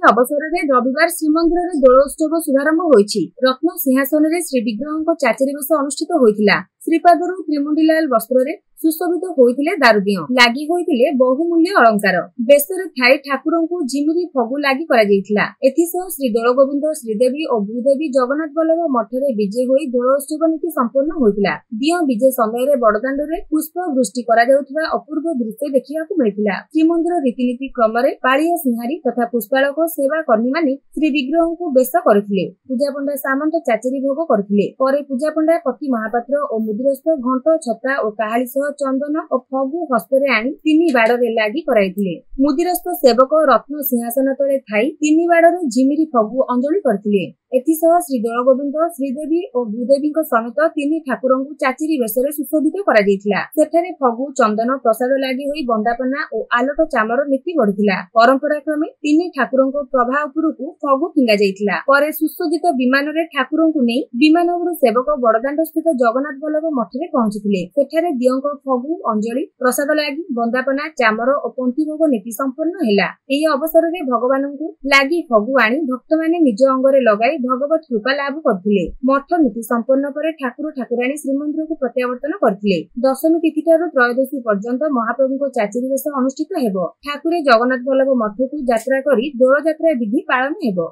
अवसर में रविवार श्रीमंदिर में दोल उत्सव शुभारंभ होईछि। रत्न सिंहासन में श्रीविग्रह चाचेरी बेश अनुष्ठित होइथिला। श्रीपादरू त्रिमुंडीलाल वस्त्र सुशोभित होइथिले दारुदिय लागि होइथिले बहुमूल्य अलंकार बेसरे थाई ठाकुर को झिमिरी फगु लागि करा जाइथिला। एथिसह श्री दोलगोविंद श्रीदेवी और भूदेवी जगन्नाथ बल्लभ मठरे विजय होई दोल उत्सव नीति संपन्न होइथिला। दिय विजय समय रे बड़दांड रे पुष्प वृष्टि करा जाउथबा अपूर्व दृश्य देखिबाकू मिलिथिला। श्रीमंदिर रीतिनीति क्रम रे पाळिया सिंहारी तथा पुष्पालक सेवा कर्मी माने श्री विग्रह को बेस करथिले। पूजा पंडा सामंत चाचेरी भोग करथिले। परे पूजा पंडा पति महापात्र और मुद्रस्थ घंट छता और काहाली सह चंदन और फगु हस्तरे आनी तीनी बाड़े लागि कराइथिले। मुदिरस्थ सेवक रत्न सिंहासन तले थाई तीनी बाड़े झिमिरी फगु अंजलि करथिले। एथिसह श्री दोलगोविंद श्रीदेवी और भूदेवी समेत तीनी ठाकुर चाचेरी बेसरे सुशोभित करा जाइथिला। सेठारे फगु चंदन प्रसाद लागि होई बंदापना और आलोट चामर नीति बढ़िथिला। परंपरा क्रमे तीनी ठाकुर प्रभा उपरकू फगु फिंगा जाइथिला। परे सुसज्जित विमान रे ठाकुर नै विमानबड़ू सेवक बड़दांड स्थित जगन्नाथ बल्लभ मठरे पहुंचीथिले। सेठारे दियंक फगु अंजलि प्रसाद लागि बंदापना चामर और पंथी भोग नीति संपन्न हैला। एही अवसर रे भगवानंकु लागि फगु आनी भक्त माने निज अंगरे लगाई भगवत कृपा लाभ करथिले। मठ नीति संपन्न पर ठाकुर ठाकुराणी श्रीमंदिर को प्रत्यावर्तन करथिले। दशमी तिथि ठारू त्रयोदशी पर्यंत महाप्रभु चाचेरी बेश अनुष्ठित हेबो। ठाकुरे जगन्नाथ बल्लभ मठ को यात्रा करी दोल यात्रा विधि पालन हेबो।